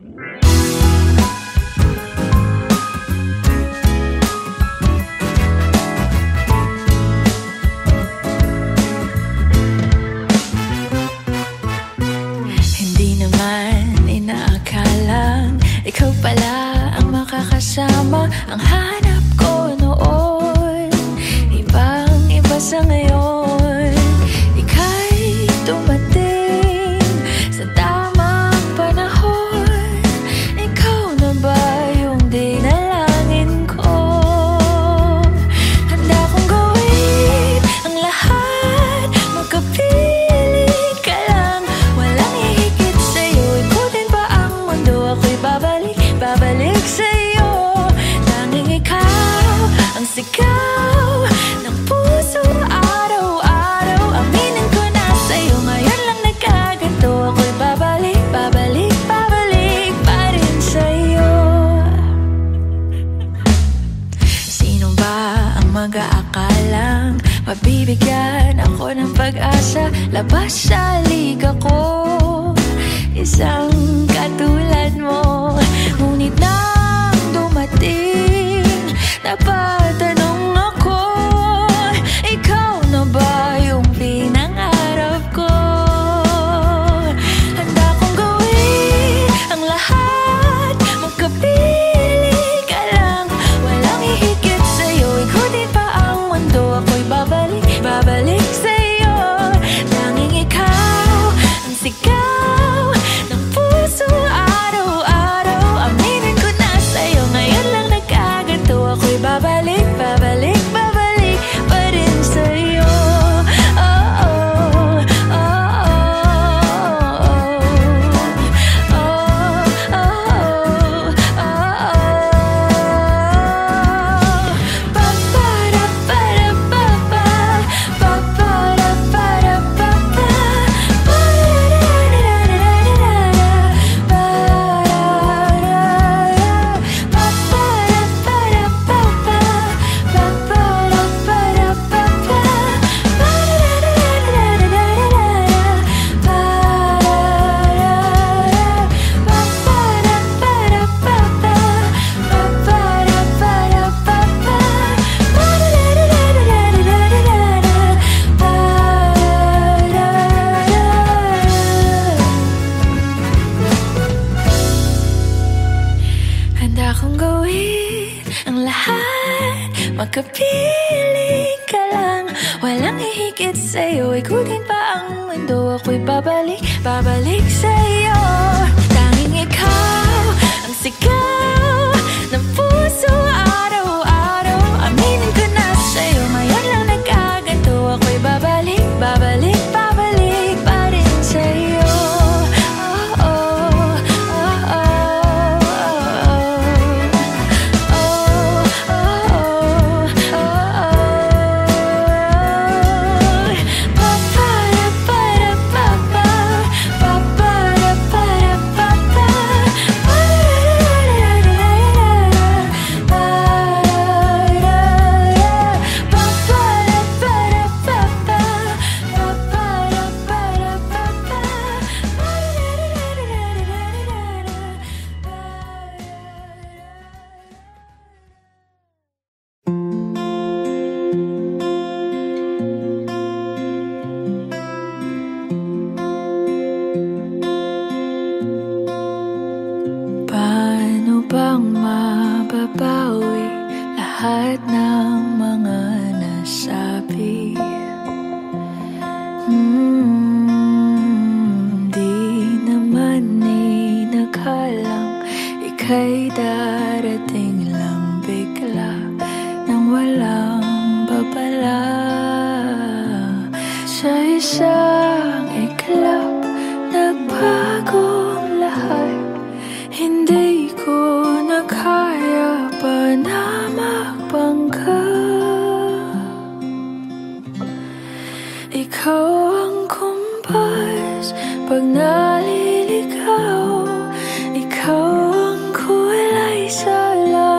Hindi naman inaakalang ikaw pala ang makakasama. Ang hanap ko noon, ibang-iba sa ngayon. Ika'y dumating sa tamang panahon. Ikaw na ba yung dinalangin ko? Handa kong gawin ang lahat, magkapiling ka lang. Walang hihigit sa'yo, ikutin pa ang mundo. Ako'y babalik sa'yo. Tanging ikaw ang sigaw ng puso araw-araw. Aminin ko na sa'yo, ngayon lang nagkaganto. Ako'y babalik pa rin sa'yo. Sino ba ang mag-aakalang mabibigyan ako ng pag-asa? Labas sa liga ko, isang katulad mo. Ngunit nang dumating, napatanong ako, ikaw na ba yung pinangarap ko? Handa kong gawin ang lahat, magkapiling ka lang. Walang hihigit sa'yo, ikutin pa ang mundo. Ako'y babalik sa'yo. Tanging ikaw ang sigaw ng puso araw-araw. Aminin ko na sa'yo, ngayon lang nagkaganto. Ako'y babalik pa rin sa'yo. Oh, oh, oh, oh, oh, oh, handa kong gawin ang lahat, magkapiling ka lang. Walang hihigit sa'yo, ikutin pa ang mundo. Ako'y babalik sa'yo. Tanging ikaw ang sigaw ng puso araw-araw. Aminin ko na sa'yo, ngayon lang nagkaganto. Ako'y babalik pa rin sa'yo. Oh, oh, oh, bang mababawi lahat ng mga nasabi? Di naman inakalang ika'y darating lang bigla nang walang babala. Sa isang iglap, nagbagong lahat. Hindi ko na kaya pa na magbangga. Ikaw ang kumpas pag naliligaw. Ikaw ang kulay sa lahat.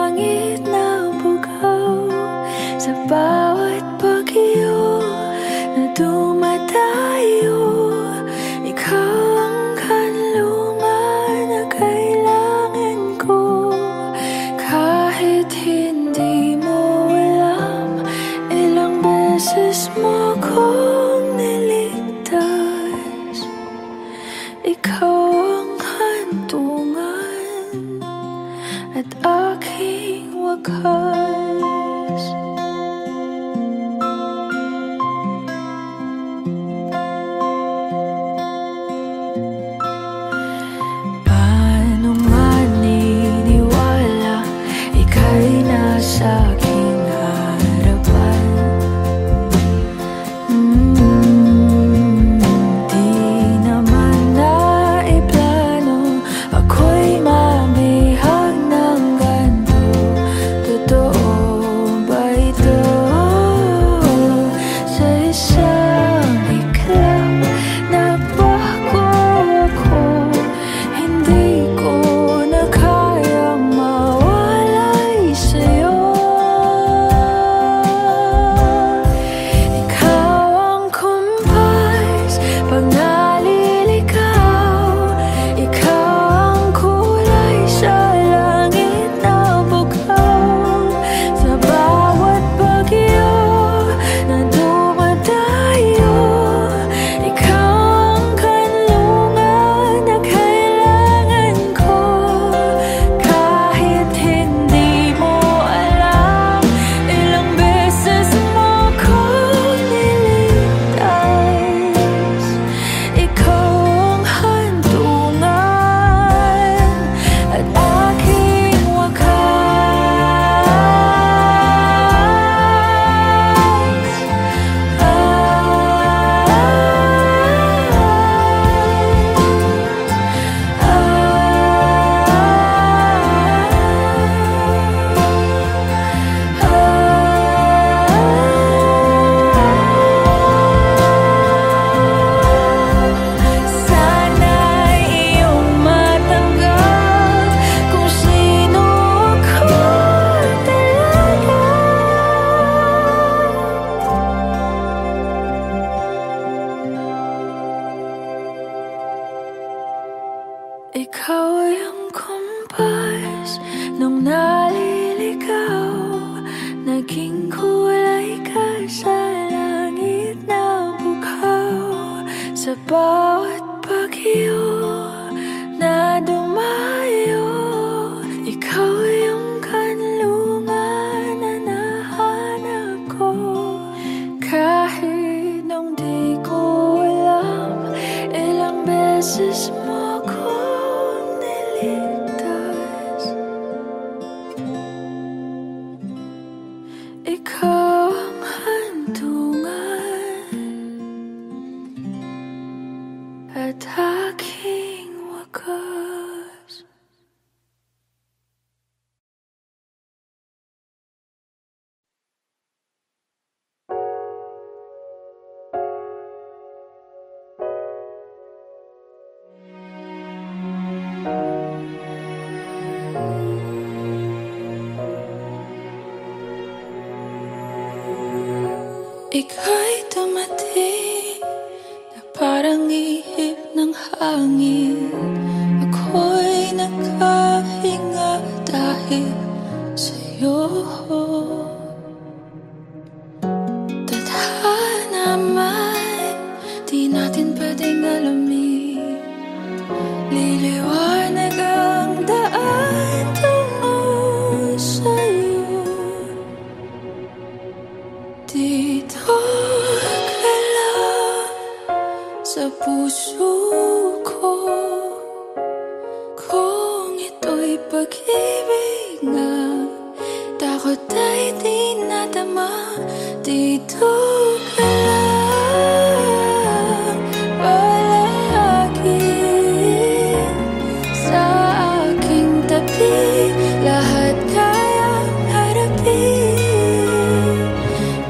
yung kumpas nung naliligaw. Naging kulay ka sa langit na bughaw. Sa bawat bagyo na dumayo, ikaw yung kanlungan na nahanap ko. Kahit nung di ko alam, ilang beses mo kong niligtas. Ikaw ang hantungan at aking wakas. Ika'y dumating na parang ihip ng hangin. Ako'y nakahinga dahil sa'yo. Tadhana man, di natin pwedeng alamin. Liliwanag ang daan tungo sa'yo. Dito ka lang sa puso ko. Kung ito'y pag-ibig nga, takot ay di nadama. Dito ka lang palagi sa aking tabi. Lahat kayang harapin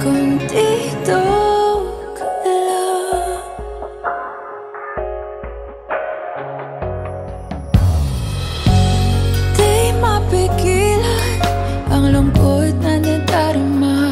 kung dito ka lang. Di mapigilan ang lungkot na nadarama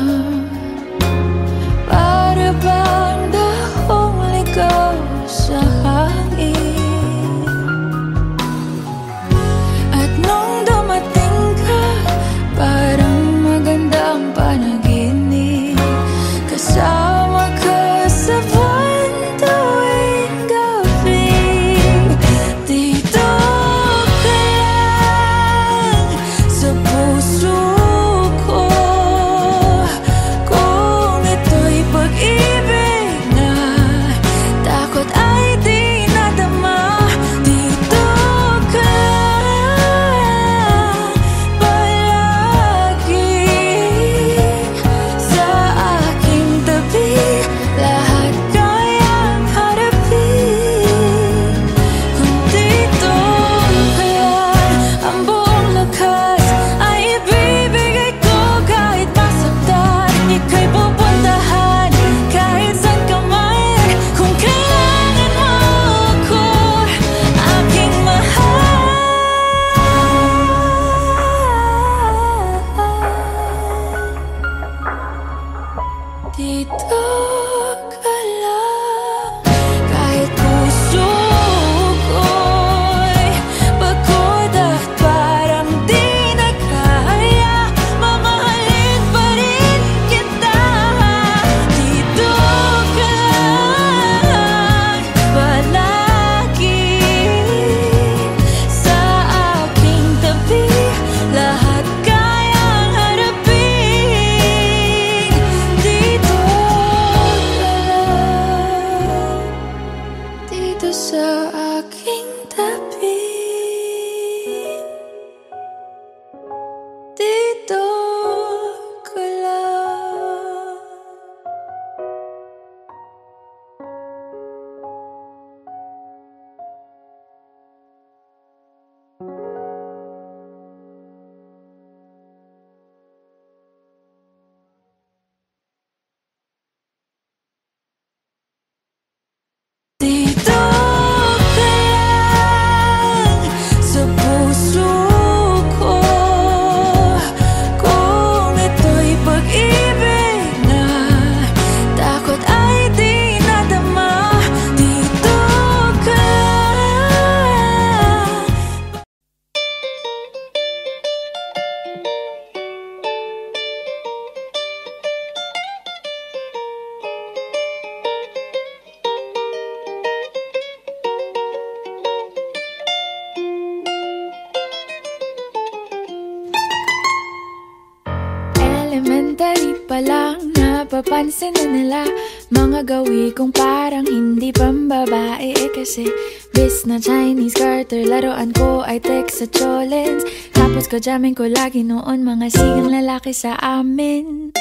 pa lang napapansin na nila mga gawi kong parang hindi pambabae. Kasi bis na Chinese garter, laruan ko ay text sa cholens. Tapos ko jamming ko lagi noon mga sigang lalaki sa amin.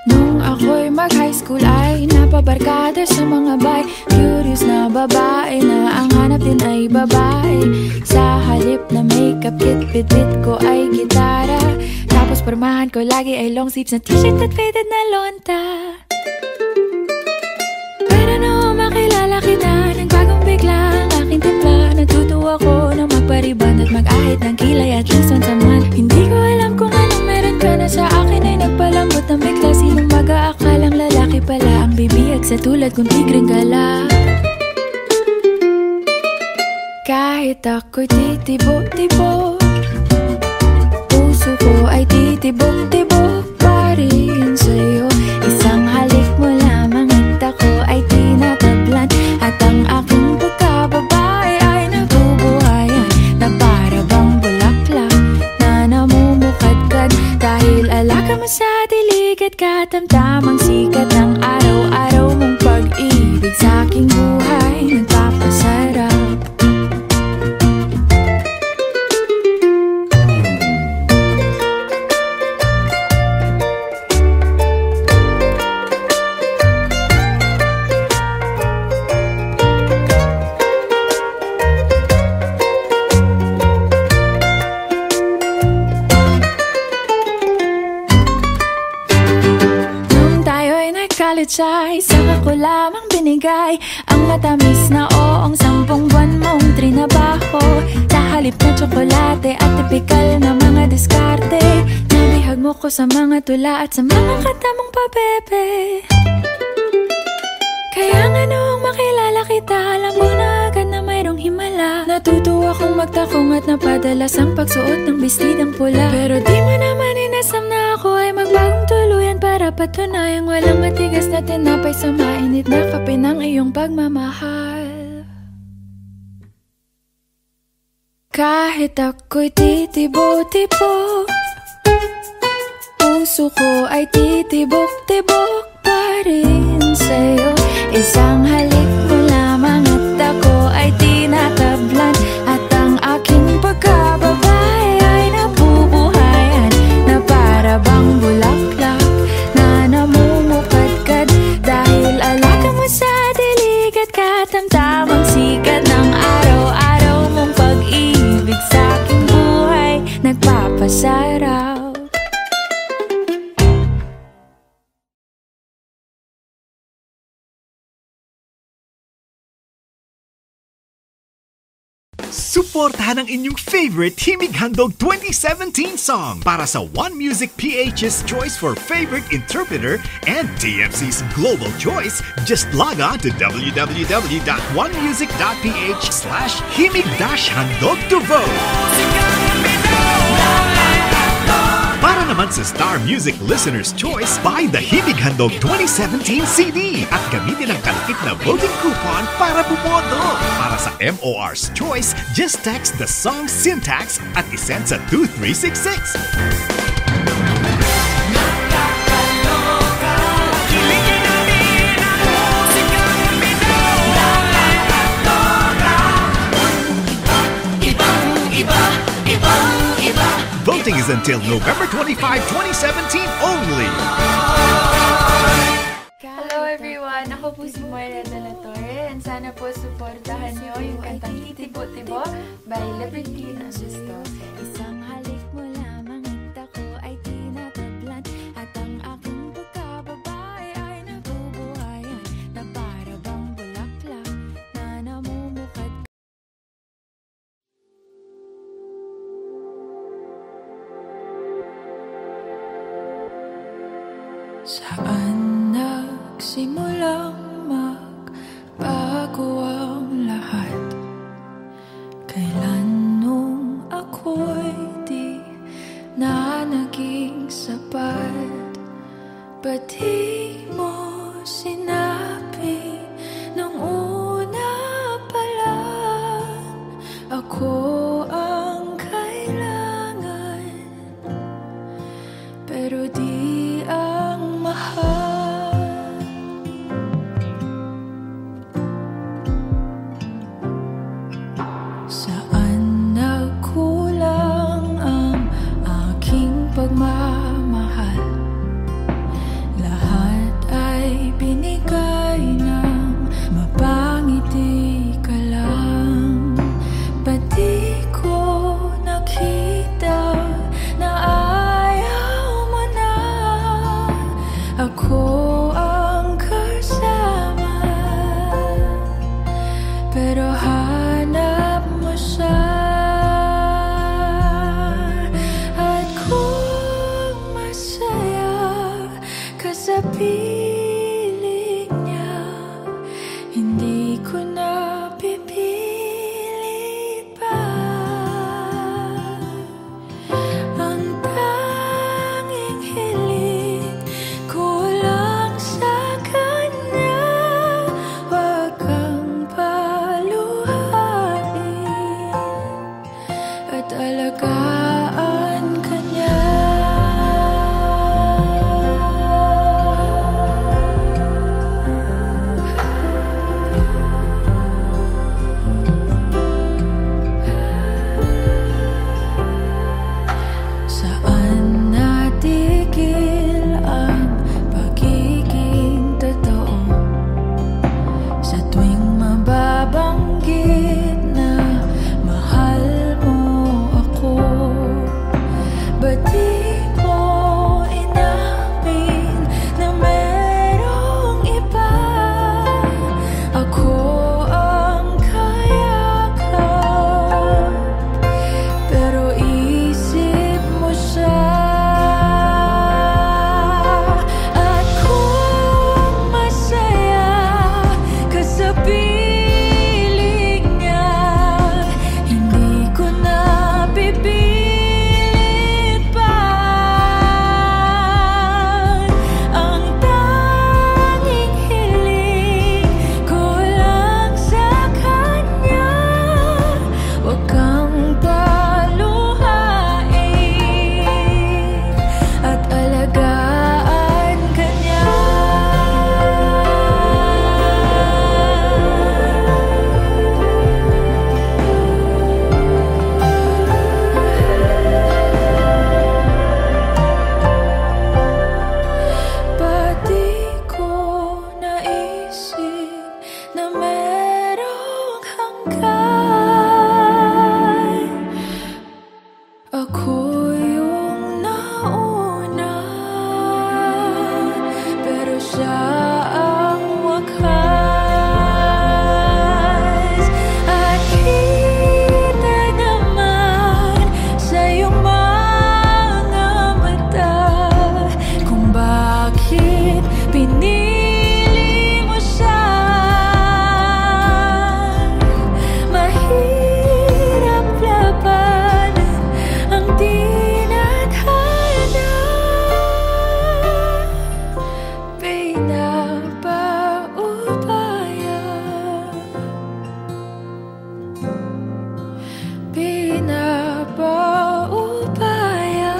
Nung ako'y mag-high school ay napabarkada sa mga bay. Curious na babae na ang hanap din ay babae. Sa halip na makeup kit, bit-bit ko ay gitara. Tapos pormahan ko lagi ay long sleeves na t-shirt at faded na lonta. Pero nung makilala kita, nagbagong bigla ang aking timpla. Natutuwa ko na magpariban at mag-ahit ng kilay at least once a month. Hindi ko alam kung anong meron ka na sa akin ay nagpalambot ng bigla. Sinong mag-aakalang lalaki pala ang bibihag sa tulad kong tigreng gala. Kahit ako'y titibok-tibok, puso ko ay titibok-tibok pa rin sa'yo. Isang halik mo lamang at ako ay tinatablan. At ang aking pagkababae ay nabubuhayan na para bang bulaklak na namumukadkad. Dahil alaga mo sa dilig at katamtamang sikat ng araw-araw mong pag-ibig sa aking buhay nagpapasarap. Ay saka ko lamang binigay ang matamis na oong 10 buwan mong trinabaho. Sa halip na tsokolate at tipikal na mga diskarte, nabihag mo ko sa mga tula at sa mga katamong pabebe. Kaya nga noong makilala kita, alam mo na agad na mayroong himala. Natutuwa kong magtakong at napadalas ang pagsuot ng bestidang pula. Pero di mo naman inasam na ako ay magbagong tuluyan para patunayang walang matigas na tinapay sa mainit na kape ng iyong pagmamahal. Kahit ako'y titibo-tibo, puso ko ay titibok-tibok pa rin sa'yo. Isang halik mo lamang at ako ay tinatablan. At ang aking pagkababae ay nabubuhayan na para bang bulaklak na namumukadkad. Dahil alaga mo sa dilig at katamtamang sikat ng araw-araw mong pag-ibig sa aking buhay nagpapasarap. Suportahan ang inyong favorite Himig Handog 2017 song para sa One Music PH's choice for favorite interpreter and TFC's global choice. Just log on to www.onemusic.ph/himig-handog to vote. Para naman sa Star Music Listener's Choice, buy the Himig Handog 2017 CD at gamitin ang kalakip na voting coupon para bumoto. Para sa MOR's Choice, just text the song syntax at isend sa 2366. Voting is until November 25, 2017 only. Hello everyone! Ako po si Moira de la Torre and sana po suportahan niyo yung kantang Titibo-Tibo by Libertine Augusto. Isang halik mo lamang at ako ay tinatablan. At ang aking pagkababae ay nabubuhayan na para bang bulaklak na namumukad. Saan nagsimulang magbago ang lahat? Kailan nung ako'y di na naging sapat? Ba't di mo sinabi nung una pa lang ako ang kailangan? Pero di at alagaan ka niya. Saan natigil ang pagiging totoo sa tuwing mababanggit na mahal mo ako? Ba't di mo inamin na merong iba? Ako ang kayakap, pero isip mo siya. At kung masaya ka sa piling niya, hindi ko na pipilit pa. Ang tanging hiling ko lang sa kanya, huwag kang paluhain at alagaan ka niya. Ba't di ko naisip na merong hanggan? Ako yung nauna, pero siya ang wakas. At kita naman sa iyong mga mata kung bakit pinili mo siya. Mahirap labanan ang tinadhana. Pinapaubaya, pinapaubaya,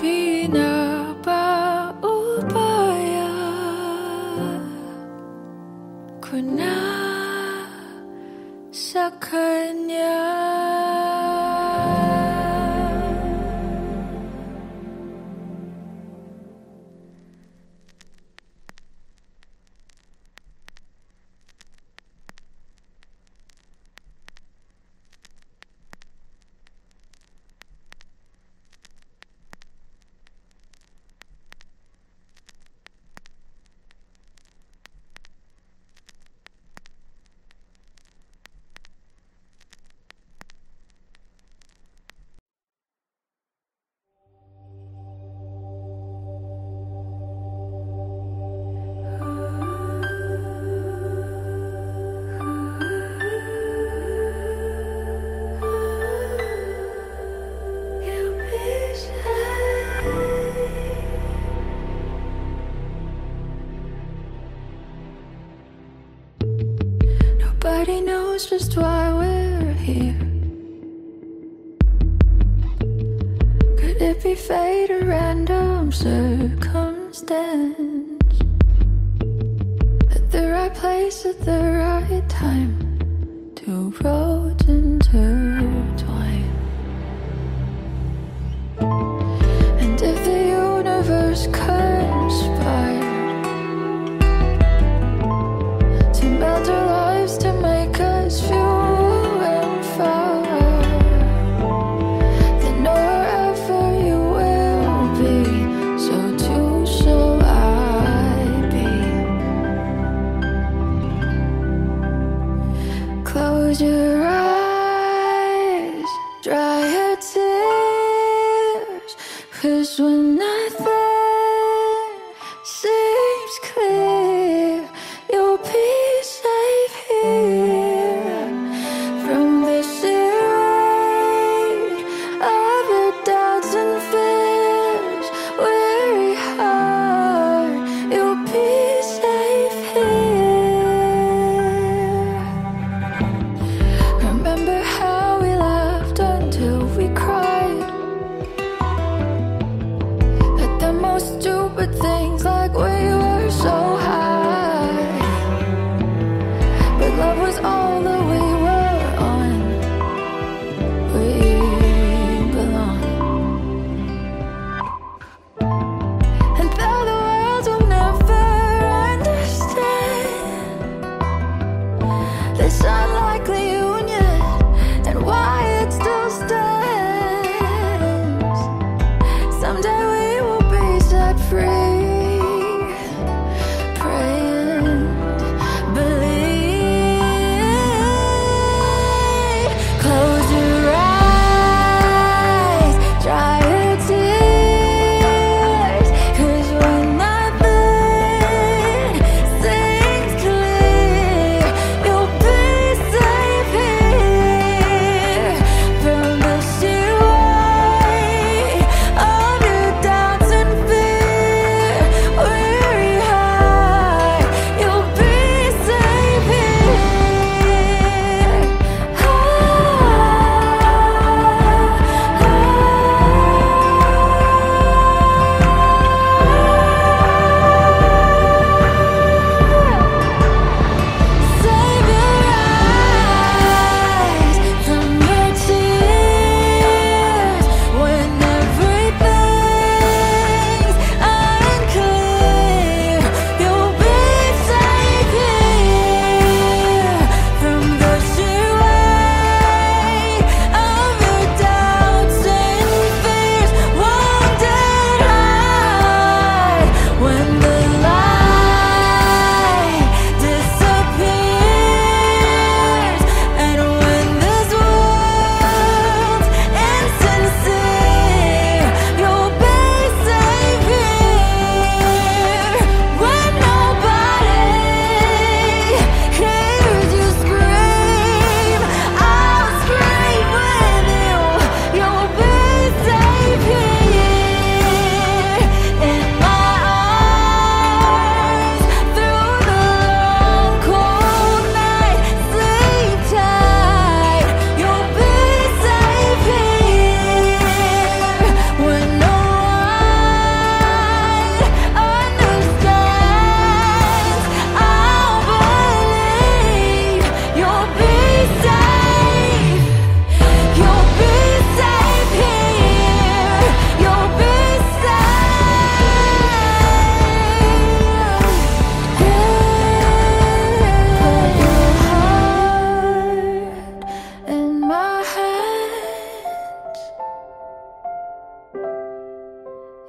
pinapaubaya ko na sa kanya. Nobody knows just why we're here. Could it be fate or random circumstance? At the right place at the right time, two roads intertwine. And if the universe conspired to melt our lives to make us few and far, then wherever you will be, so too shall I be. Close your eyes, dry your tears, 'cause when nothing seems clear, you'll be safe here from this erase of your doubts and fears. Weary heart, you'll be safe here. love was all that we were on. We belong. And though the world will never understand this unlikely union and why it still stands, someday we will be set free.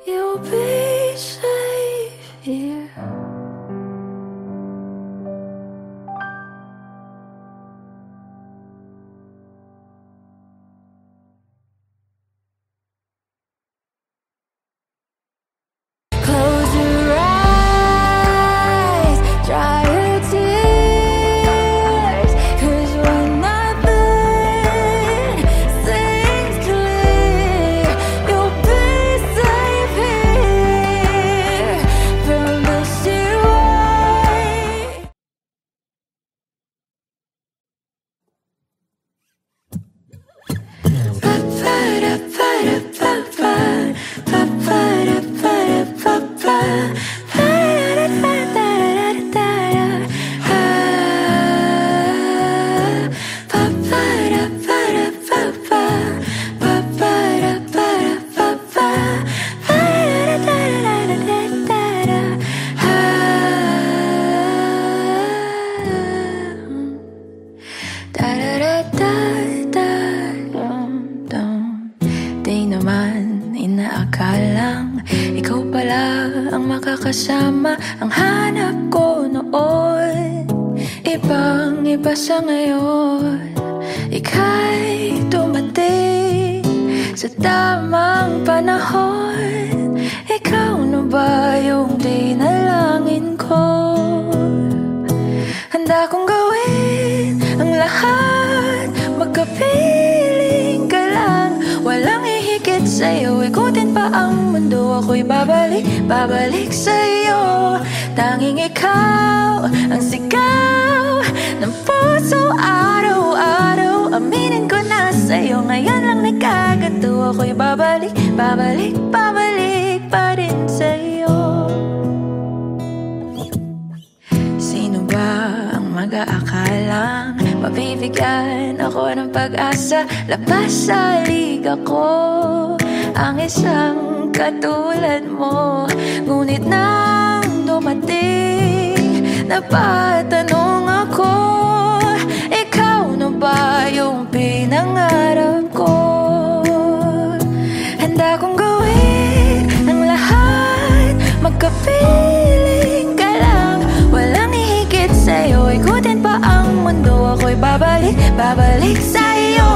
You'll be safe here. Close your eyes, dry your tears, 'cause when nothing seems clear, you'll be safe here from the seaway. Di naman inaakalang ikaw pala ang makakasama ang hanap ko noon. Ibang-iba sa ngayon, ika'y dumating sa tamang panahon. Ikaw na ba yung dinalangin ko? Handa kong gawin ang lahat, magkapiling ka lang. Walang ihigit sa'yo, ikutin pa ang mundo. Ako'y babalik, babalik sa'yo. Tanging ikaw ang sigaw ng puso araw-araw. Aminin ko na sa'yo, ngayon lang nagkagato. Ako'y babalik, babalik, babalik pa rin sa'yo. Sino ba ang mag-aakala lang mabibigyan ako ng pag-asa. Labas sa liga ko ang isang katulad mo. Ngunit nang dumating, napatanong ako, ikaw na ba yung pinangarap ko? Handa kong gawin ang lahat, magkapiling ka lang. Walang hihigit sa'yo, ikutin pa ang mundo. Ako'y babalik, babalik sa'yo.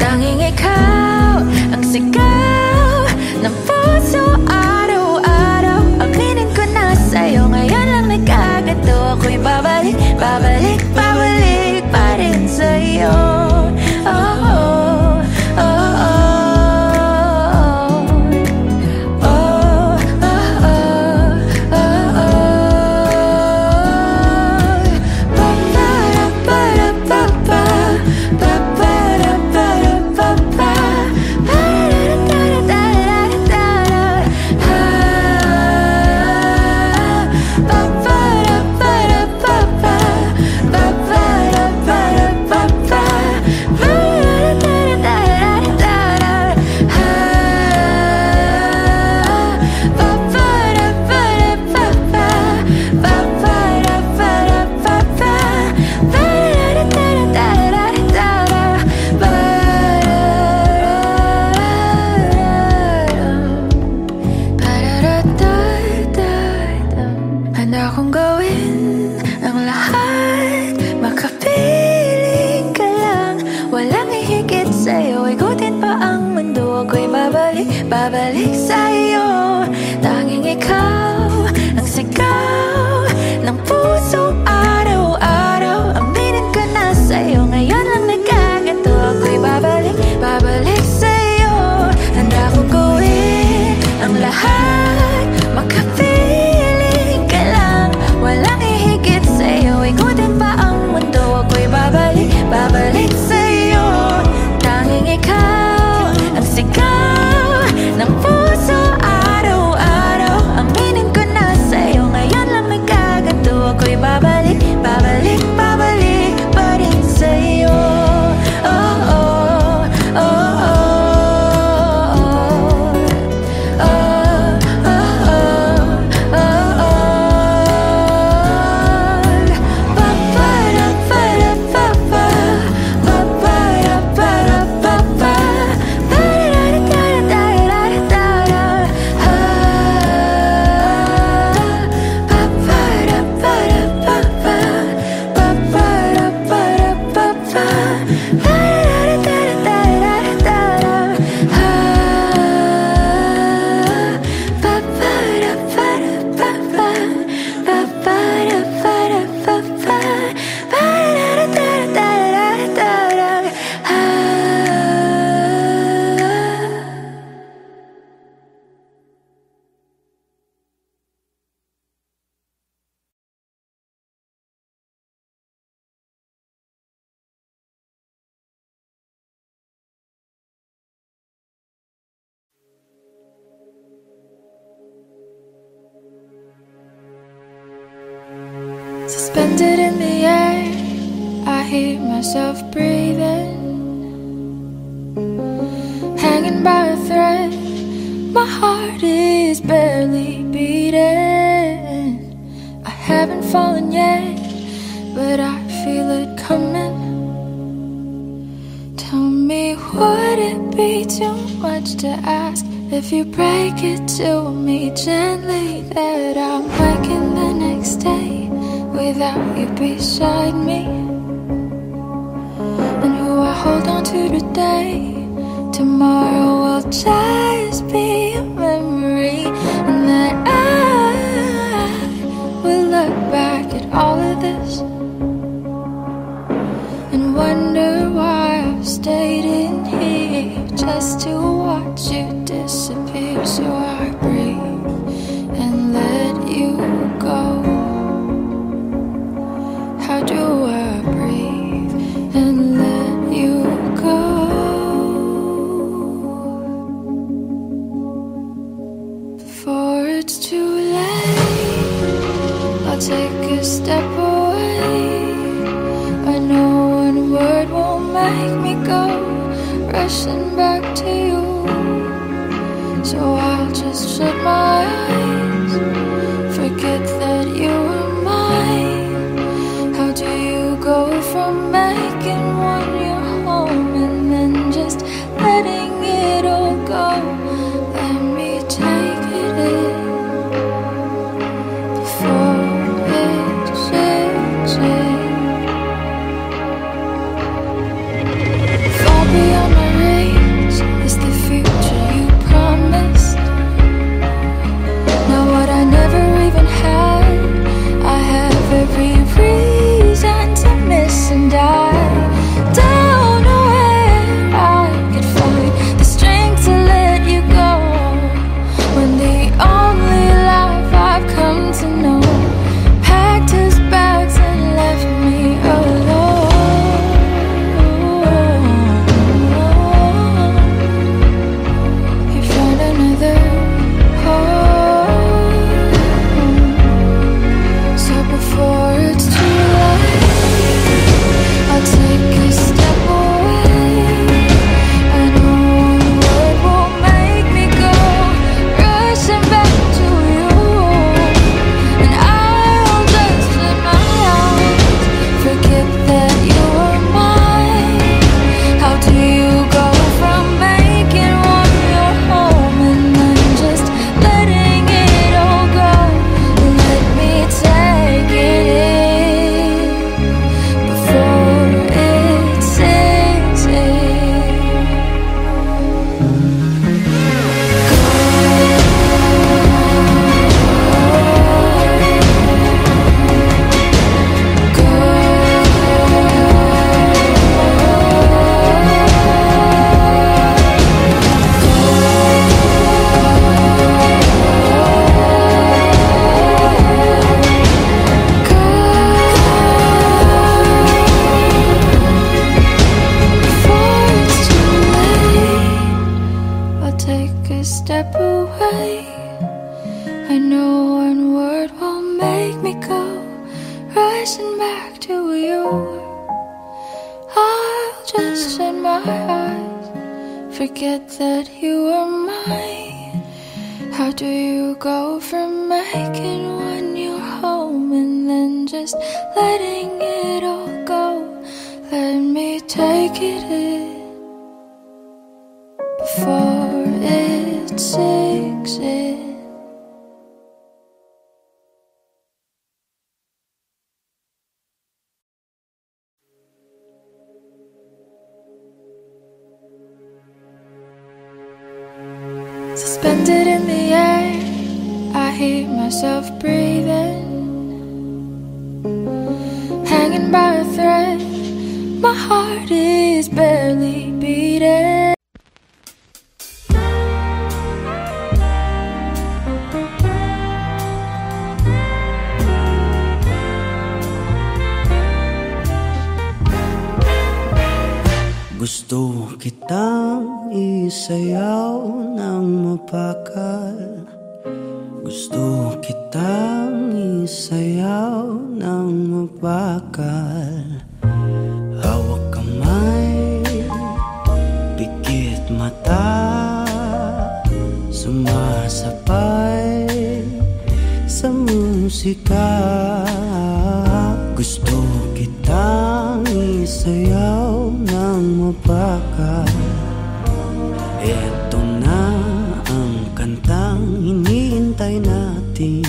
Tanging ikaw ang sigaw ng puso araw-araw. Aminin ko na sa'yo, ngayon lang nagkagato. Ako'y babalik, babalik, babalik pa rin sa'yo. Oh, oh, oh, oh. Babalik sa'yo, tanging ikaw ang sigaw ng puso araw-araw. Aminin ko na sa'yo, ngayon lang nagkagato. Ako'y babalik, babalik sa'yo. Handa kong gawin ang lahat, makapiling ka lang. Walang hihigit sa'yo, ikutin pa ang mundo. Ako'y babalik, babalik sa'yo. Tanging ikaw ang sigaw ng puso araw-araw. Aminin ko na sa'yo, ngayon lang nagkagato. Ako'y babalik, babalik, babalik pa rin sa'yo. Oh, oh, oh, oh, oh, oh, oh, oh, pa-pa-da-pa-da-pa-pa, pa-pa-da-pa-da-pa-pa. Suspended in the air, I hear myself breathing, hanging by a thread. My heart is barely beating. I haven't fallen yet, but I feel it coming. Tell me, would it be too much to ask if you break it to me gently that I'm waking the next day without you beside me? And who I hold on to today, tomorrow will just be a memory. And that I will look back at all of this and wonder why I've stayed in here just to watch you disappear. So I breathe and let you go. How do I breathe and let you go before it's too late? I'll take a step away. I one word won't make me go rushing back to you. So I'll just shut my eyes, forget that you were mine. How do you go from making one your home and then just letting it all go? Let me take it in before it sinks in. Far beyond my reach is the future you promised. Now what I never even had, I have every reason to miss, and I don't know where I could find the strength to let you go, when the only life I've come to know packed his bags and left me alone. He found another home. So before it's too late, I'll take a step away. I know one word won't make me go rushing back to you, and I'll just shut my eyes, forget that you were mine. How do you go from making one your home and then just letting it all go? Let me take it in before it sinks in. Before it's too late, I'll take a step away. I know one word won't make me go rushing back to you. I'll just shut my eyes, forget that you were mine. How do you go from making one your home and then just letting it all go? Let me take it in before it sinks in. Suspended in the air, I hear myself breathing, hanging by a thread. My heart is barely beating. Gusto kitang isayaw ng mapakal. Gusto kitang isayaw ng mapakal. Hawak kamay, pikit mata, sumasabay sa musika. Gusto kitang isayaw ng mapakal. Eto na ang kantang hinihintay natin.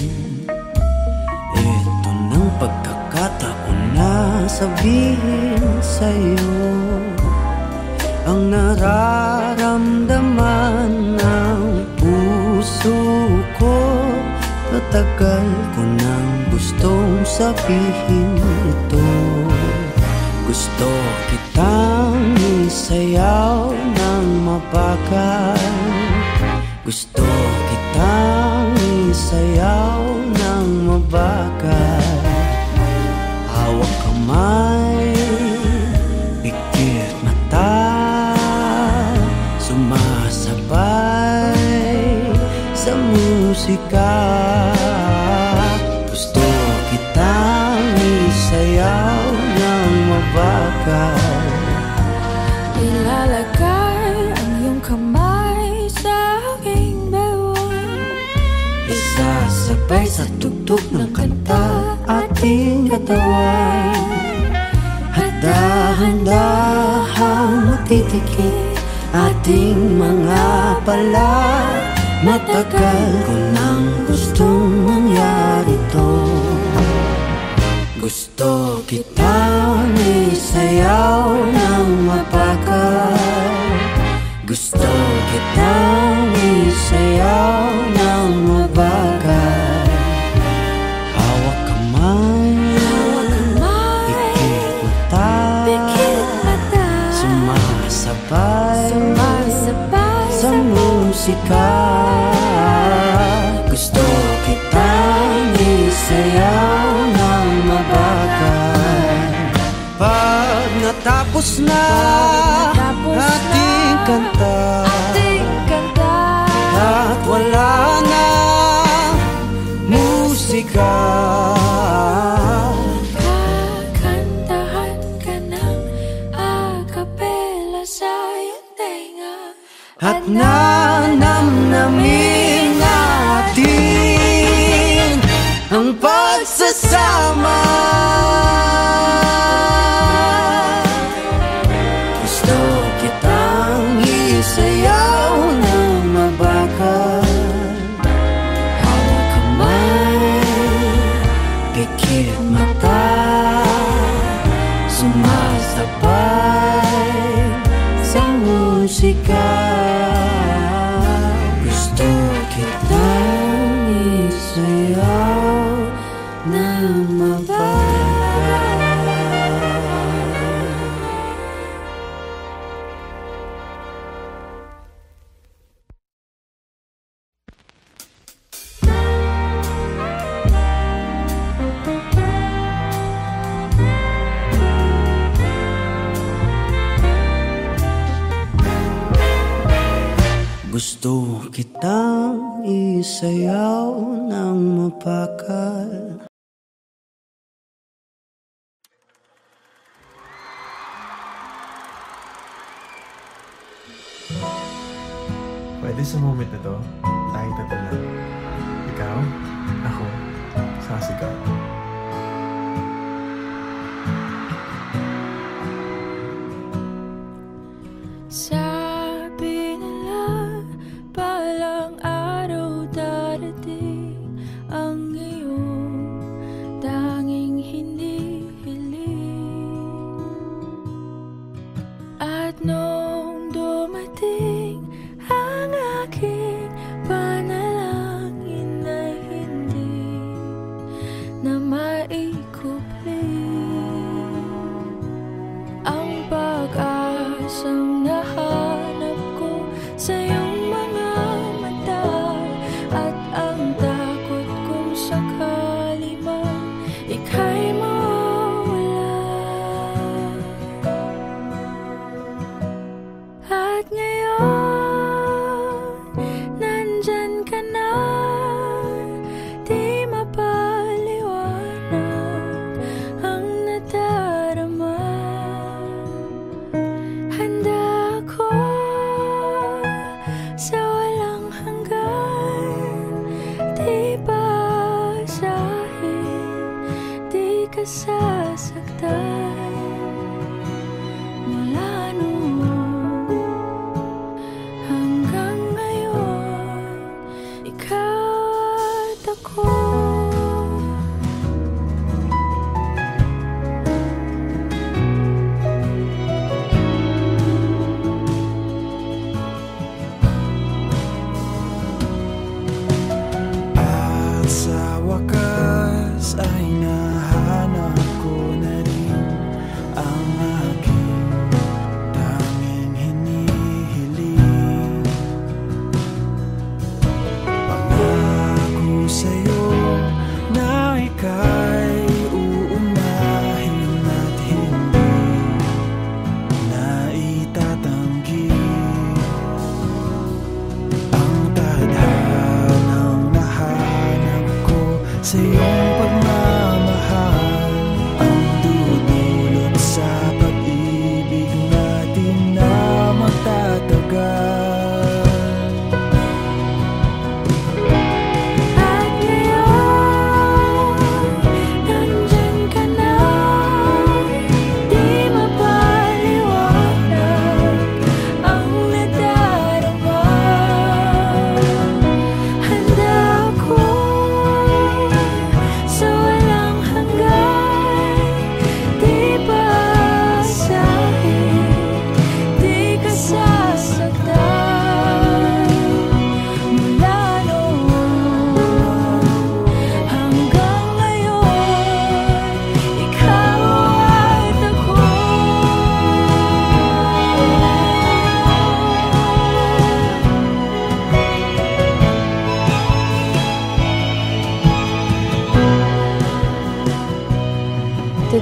Eto ng pagkakataon na sabihin sa'yo ang nararamdaman ng puso ko. Matagal ko nang gustong sabihin ito. Gusto kitang isayaw ng mabagal. Gusto kitang isayaw ng mabagal. Hawak kamay, pikit mata, sumasabay sa musika. Gusto kitang isayaw ng mabagal. Sabay sa tugtog ng kanta ating katawan, handa-handahang matitikit ating mga pala. Matagal ko nang gustong mangyari to. Gusto kitang isayaw ng mapagal, gusto kitang isayaw ng mabagal. Hawak kamay, pikit mata, sumasabay sa musika. Gusto kitang isayaw ng mabagal. Pag natapos na ating kanta, at wala na musika, kakantahan ka ng a-capella sa iyong tenga, at nanamnamin natin ang pagsasama. Gusto kitang isayaw ng mabagal. Hawak kamay, pikit mata, sumasabay sa musika. Gusto kitang isayaw ng mabagal. Gusto kitang isayaw ng mapagal. Pwede sa moment na to, tayo tatlo. Ikaw, ako, sasigaw. Sabi nila palang araw darating ang iyong tanging hinihiling. At nung dumating ang aking panalangin na hindi na maikupli, ang pag-asang nahanap ko sa iyong mga mata, at ang takot kung sakali man ika'y mawala.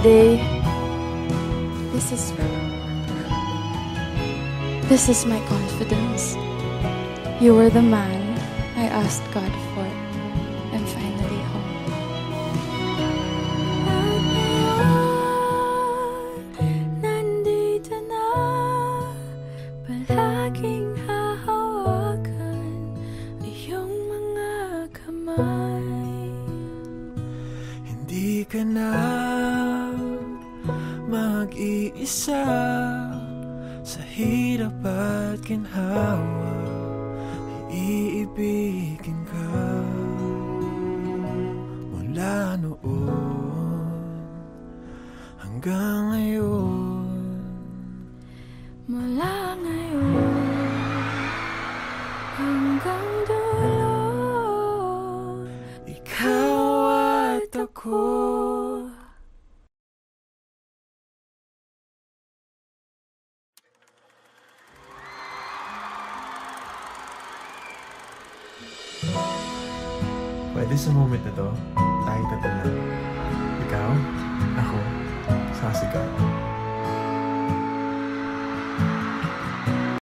Today, this is my confidence. You were the man I asked God for. I'm finally home. Nandito na, palaging hahawakan iyong mga kamay. Hindi ka na mag-iisa sa hirap at ginhawa. Iibigin ka mula noon hanggang ngayon. Mula ngayon hanggang dulo, ikaw at ako. Pwede sa moment na to, tayo tatlo lang. Ikaw, ako, saka si God.